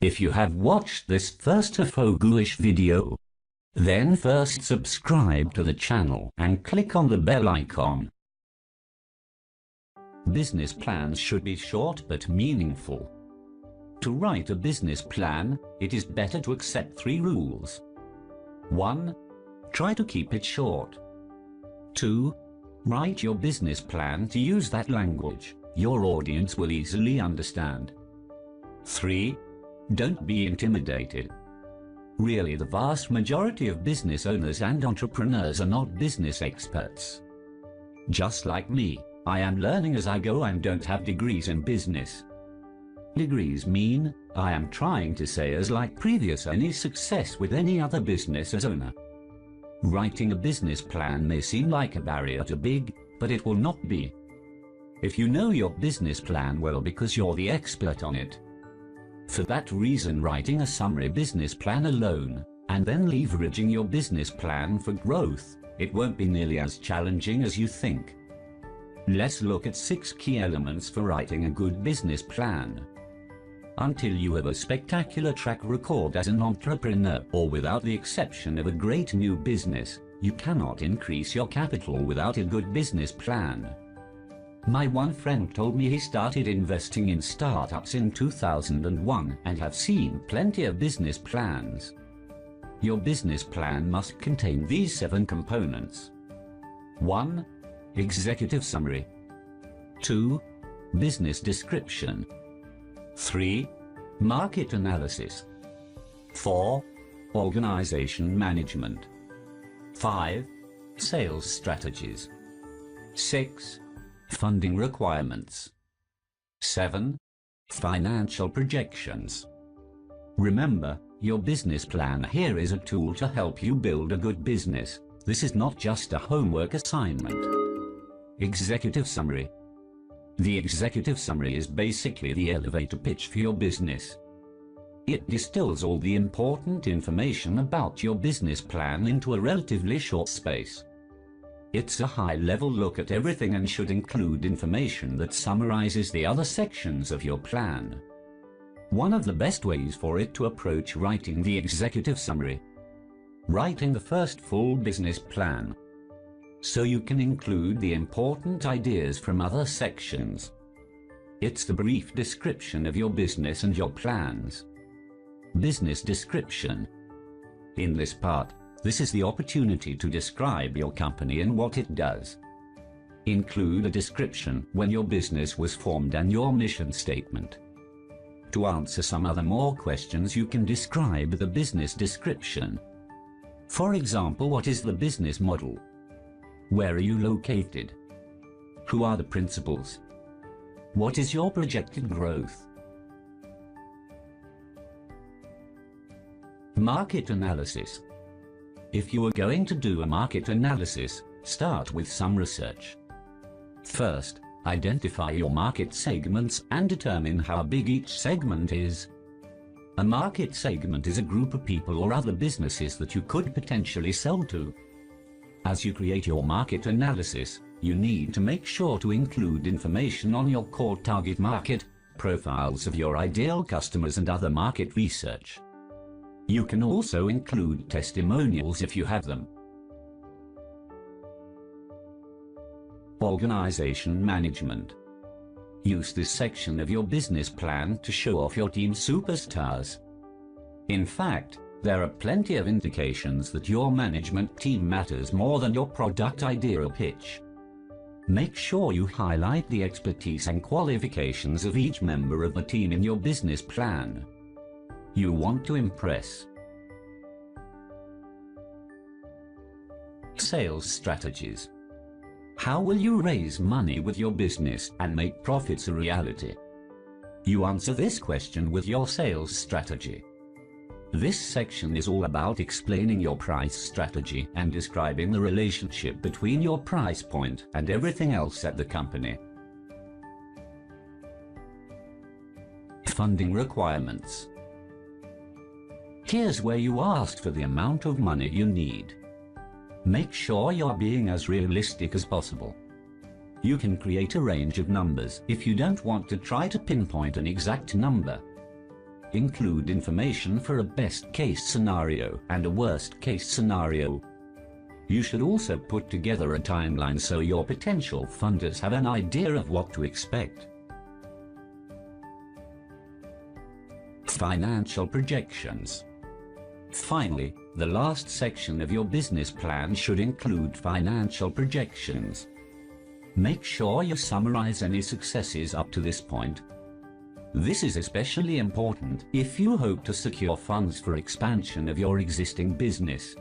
If you have watched this first Afogwish video, then first subscribe to the channel and click on the bell icon. Business plans should be short but meaningful. To write a business plan, it is better to accept 3 rules. 1. Try to keep it short. 2. Write your business plan to use that language your audience will easily understand. 3. Don't be intimidated. Really, the vast majority of business owners and entrepreneurs are not business experts. Just like me, I am learning as I go and don't have degrees in business. Degrees mean, I am trying to say, as like previous any success with any other business as owner. Writing a business plan may seem like a barrier to big, but it will not be. If you know your business plan well because you're the expert on it. For that reason, writing a summary business plan alone, and then leveraging your business plan for growth, it won't be nearly as challenging as you think. Let's look at 6 key elements for writing a good business plan. Until you have a spectacular track record as an entrepreneur, or without the exception of a great new business, you cannot increase your capital without a good business plan. My one friend told me he started investing in startups in 2001 and have seen plenty of business plans. Your business plan must contain these 7 components. 1. Executive summary. 2. Business description. 3. Market analysis. 4. Organization management. 5. Sales strategies. 6. Funding requirements. 7. Financial projections. Remember, your business plan here is a tool to help you build a good business. This is not just a homework assignment. Executive summary. The executive summary is basically the elevator pitch for your business. It distills all the important information about your business plan into a relatively short space. It's a high-level look at everything and should include information that summarizes the other sections of your plan. One of the best ways for it to approach writing the executive summary. Writing the first full business plan, so you can include the important ideas from other sections. It's the brief description of your business and your plans. Business description. In this part, this is the opportunity to describe your company and what it does. Include a description when your business was formed and your mission statement. To answer some other more questions, you can describe the business description. For example, what is the business model? Where are you located? Who are the principals? What is your projected growth? Market analysis. If you are going to do a market analysis, start with some research. First, identify your market segments and determine how big each segment is. A market segment is a group of people or other businesses that you could potentially sell to. As you create your market analysis, you need to make sure to include information on your core target market, profiles of your ideal customers, and other market research. You can also include testimonials if you have them. Organization management. Use this section of your business plan to show off your team's superstars. In fact, there are plenty of indications that your management team matters more than your product idea or pitch. Make sure you highlight the expertise and qualifications of each member of the team in your business plan. You want to impress. Sales strategies. How will you raise money with your business and make profits a reality? You answer this question with your sales strategy. This section is all about explaining your price strategy and describing the relationship between your price point and everything else at the company. Funding requirements. Here's where you ask for the amount of money you need. Make sure you're being as realistic as possible. You can create a range of numbers if you don't want to try to pinpoint an exact number. Include information for a best-case scenario and a worst-case scenario. You should also put together a timeline so your potential funders have an idea of what to expect. Financial projections. Finally, the last section of your business plan should include financial projections. Make sure you summarize any successes up to this point. This is especially important if you hope to secure funds for expansion of your existing business.